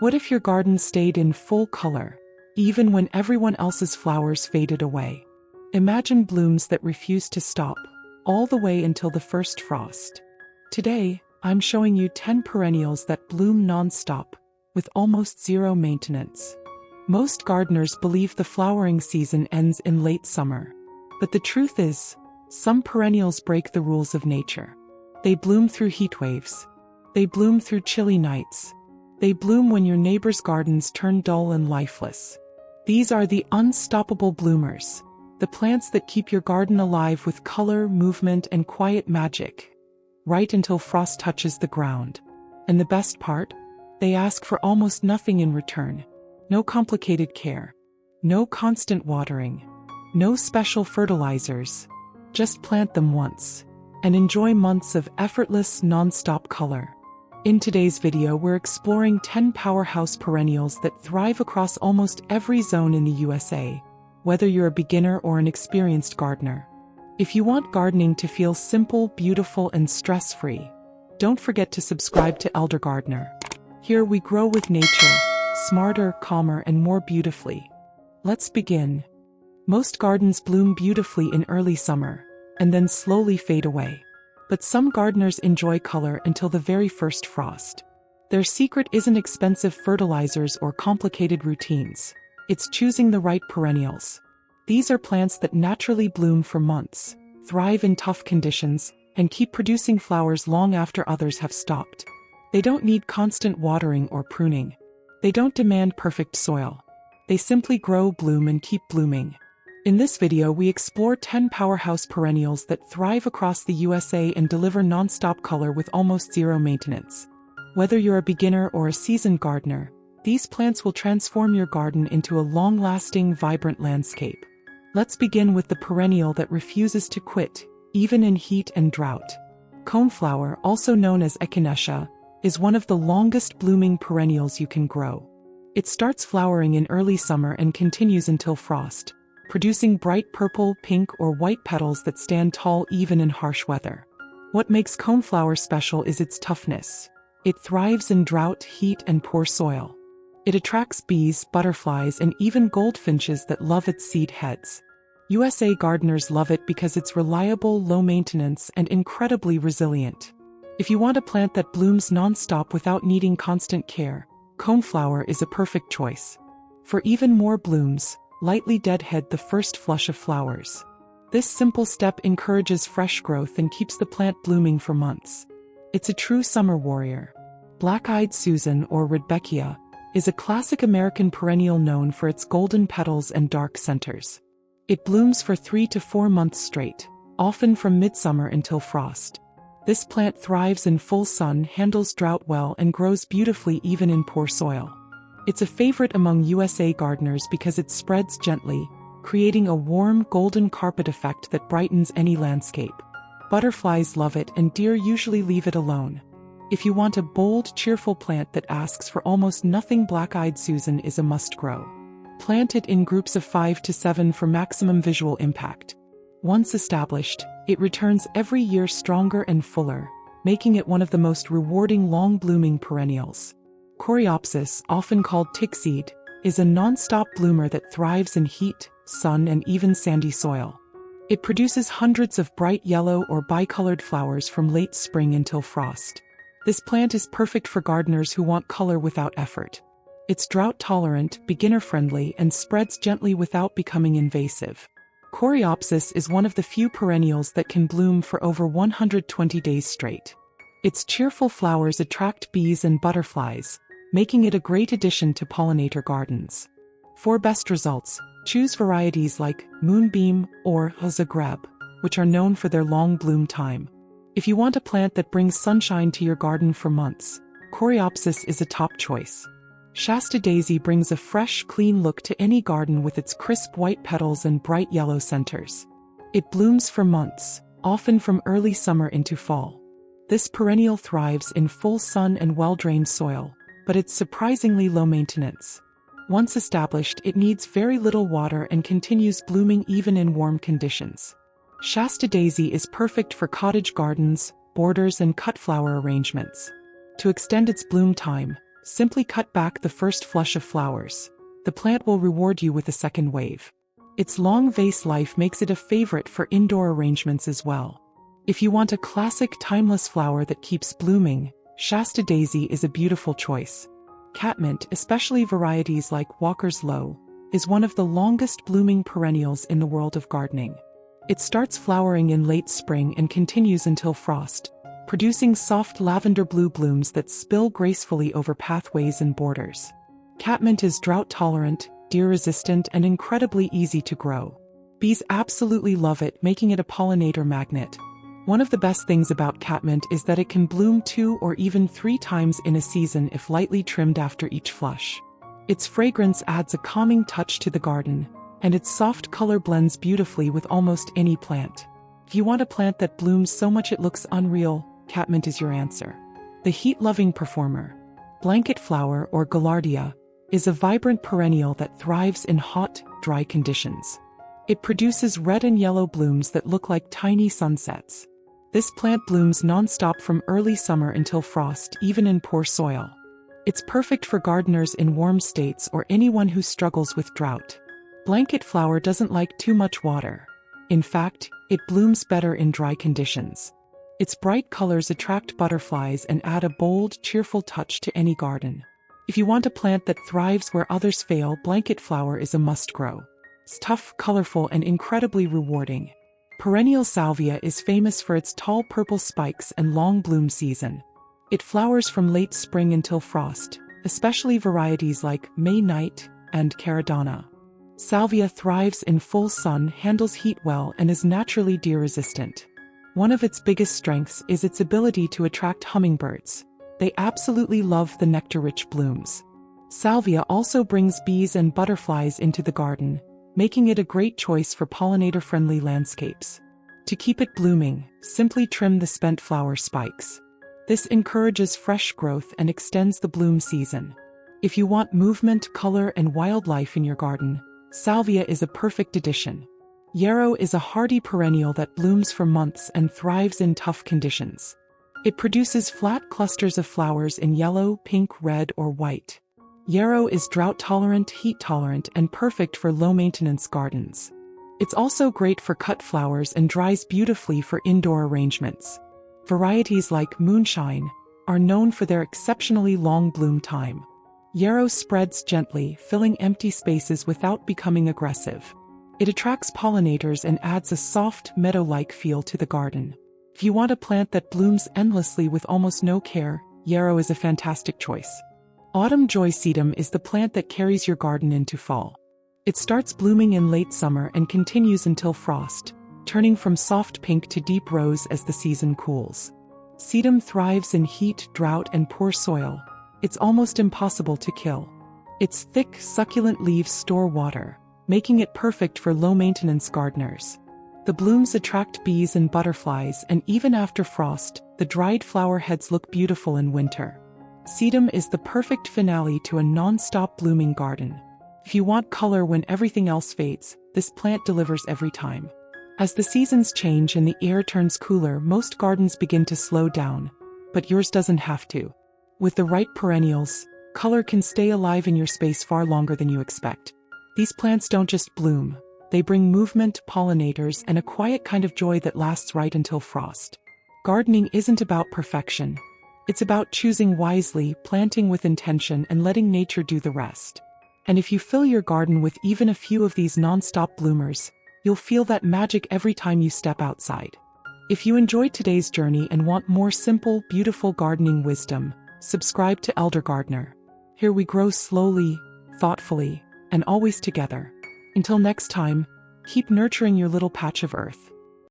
What if your garden stayed in full color, even when everyone else's flowers faded away? Imagine blooms that refuse to stop, all the way until the first frost. Today, I'm showing you 10 perennials that bloom non-stop, with almost zero maintenance. Most gardeners believe the flowering season ends in late summer. But the truth is, some perennials break the rules of nature. They bloom through heat waves. They bloom through chilly nights. They bloom when your neighbor's gardens turn dull and lifeless. These are the unstoppable bloomers, the plants that keep your garden alive with color, movement, and quiet magic, right until frost touches the ground. And the best part? They ask for almost nothing in return. No complicated care. No constant watering. No special fertilizers. Just plant them once and enjoy months of effortless, non-stop color. In today's video, we're exploring 10 powerhouse perennials that thrive across almost every zone in the USA, whether you're a beginner or an experienced gardener. If you want gardening to feel simple, beautiful, and stress-free, don't forget to subscribe to Elder Gardener. Here we grow with nature, smarter, calmer, and more beautifully. Let's begin. Most gardens bloom beautifully in early summer, and then slowly fade away. But some gardeners enjoy color until the very first frost. Their secret isn't expensive fertilizers or complicated routines. It's choosing the right perennials. These are plants that naturally bloom for months, thrive in tough conditions, and keep producing flowers long after others have stopped. They don't need constant watering or pruning. They don't demand perfect soil. They simply grow, bloom, and keep blooming. In this video, we explore 10 powerhouse perennials that thrive across the USA and deliver non-stop color with almost zero maintenance. Whether you're a beginner or a seasoned gardener, these plants will transform your garden into a long-lasting, vibrant landscape. Let's begin with the perennial that refuses to quit, even in heat and drought. Coneflower, also known as Echinacea, is one of the longest blooming perennials you can grow. It starts flowering in early summer and continues until frost, producing bright purple, pink, or white petals that stand tall even in harsh weather. What makes coneflower special is its toughness. It thrives in drought, heat, and poor soil. It attracts bees, butterflies, and even goldfinches that love its seed heads. USA gardeners love it because it's reliable, low maintenance, and incredibly resilient. If you want a plant that blooms non-stop without needing constant care, coneflower is a perfect choice. For even more blooms, lightly deadhead the first flush of flowers. This simple step encourages fresh growth and keeps the plant blooming for months. It's a true summer warrior. Black-eyed Susan, or Rudbeckia, is a classic American perennial known for its golden petals and dark centers. It blooms for 3 to 4 months straight, often from midsummer until frost. This plant thrives in full sun, handles drought well, and grows beautifully even in poor soil. It's a favorite among USA gardeners because it spreads gently, creating a warm, golden carpet effect that brightens any landscape. Butterflies love it, and deer usually leave it alone. If you want a bold, cheerful plant that asks for almost nothing, Black-eyed Susan is a must-grow. Plant it in groups of 5 to 7 for maximum visual impact. Once established, it returns every year stronger and fuller, making it one of the most rewarding long-blooming perennials. Coreopsis, often called Tickseed, is a non-stop bloomer that thrives in heat, sun, and even sandy soil. It produces hundreds of bright yellow or bicolored flowers from late spring until frost. This plant is perfect for gardeners who want color without effort. It's drought-tolerant, beginner-friendly, and spreads gently without becoming invasive. Coreopsis is one of the few perennials that can bloom for over 120 days straight. Its cheerful flowers attract bees and butterflies, making it a great addition to pollinator gardens. For best results, choose varieties like Moonbeam or Zagreb, which are known for their long bloom time. If you want a plant that brings sunshine to your garden for months, Coreopsis is a top choice. Shasta Daisy brings a fresh, clean look to any garden with its crisp white petals and bright yellow centers. It blooms for months, often from early summer into fall. This perennial thrives in full sun and well-drained soil, but it's surprisingly low maintenance. Once established, it needs very little water and continues blooming even in warm conditions. Shasta Daisy is perfect for cottage gardens, borders, and cut flower arrangements. To extend its bloom time, Simply cut back the first flush of flowers. The plant will reward you with a second wave. Its long vase life makes it a favorite for indoor arrangements as well. If you want a classic timeless flower that keeps blooming, Shasta Daisy is a beautiful choice. Catmint, especially varieties like Walker's Low, is one of the longest blooming perennials in the world of gardening. It starts flowering in late spring and continues until frost, producing soft lavender blue blooms that spill gracefully over pathways and borders. Catmint is drought-tolerant, deer-resistant, and incredibly easy to grow. Bees absolutely love it, making it a pollinator magnet. One of the best things about catmint is that it can bloom 2 or even 3 times in a season if lightly trimmed after each flush. Its fragrance adds a calming touch to the garden, and its soft color blends beautifully with almost any plant. If you want a plant that blooms so much it looks unreal, catmint is your answer. The heat-loving performer, blanket flower or Gaillardia, is a vibrant perennial that thrives in hot, dry conditions. It produces red and yellow blooms that look like tiny sunsets. This plant blooms nonstop from early summer until frost, even in poor soil. It's perfect for gardeners in warm states or anyone who struggles with drought. Blanket flower doesn't like too much water. In fact, it blooms better in dry conditions. Its bright colors attract butterflies and add a bold, cheerful touch to any garden. If you want a plant that thrives where others fail, blanket flower is a must-grow. It's tough, colorful, and incredibly rewarding. Perennial Salvia is famous for its tall purple spikes and long bloom season. It flowers from late spring until frost, especially varieties like May Night and Caradonna. Salvia thrives in full sun, handles heat well, and is naturally deer-resistant. One of its biggest strengths is its ability to attract hummingbirds. They absolutely love the nectar-rich blooms. Salvia also brings bees and butterflies into the garden, making it a great choice for pollinator-friendly landscapes. To keep it blooming, simply trim the spent flower spikes. This encourages fresh growth and extends the bloom season. If you want movement, color, and wildlife in your garden, Salvia is a perfect addition. Yarrow is a hardy perennial that blooms for months and thrives in tough conditions. It produces flat clusters of flowers in yellow, pink, red, or white. Yarrow is drought-tolerant, heat-tolerant, and perfect for low-maintenance gardens. It's also great for cut flowers and dries beautifully for indoor arrangements. Varieties like Moonshine are known for their exceptionally long bloom time. Yarrow spreads gently, filling empty spaces without becoming aggressive. It attracts pollinators and adds a soft, meadow-like feel to the garden. If you want a plant that blooms endlessly with almost no care, Yarrow is a fantastic choice. Autumn Joy Sedum is the plant that carries your garden into fall. It starts blooming in late summer and continues until frost, turning from soft pink to deep rose as the season cools. Sedum thrives in heat, drought, and poor soil. It's almost impossible to kill. Its thick, succulent leaves store water, making it perfect for low-maintenance gardeners. The blooms attract bees and butterflies, and even after frost, the dried flower heads look beautiful in winter. Sedum is the perfect finale to a non-stop blooming garden. If you want color when everything else fades, this plant delivers every time. As the seasons change and the air turns cooler, most gardens begin to slow down, but yours doesn't have to. With the right perennials, color can stay alive in your space far longer than you expect. These plants don't just bloom, they bring movement, pollinators, and a quiet kind of joy that lasts right until frost. Gardening isn't about perfection. It's about choosing wisely, planting with intention, and letting nature do the rest. And if you fill your garden with even a few of these non-stop bloomers, you'll feel that magic every time you step outside. If you enjoyed today's journey and want more simple, beautiful gardening wisdom, subscribe to Elder Gardener. Here we grow slowly, thoughtfully, and always together. Until next time, keep nurturing your little patch of earth.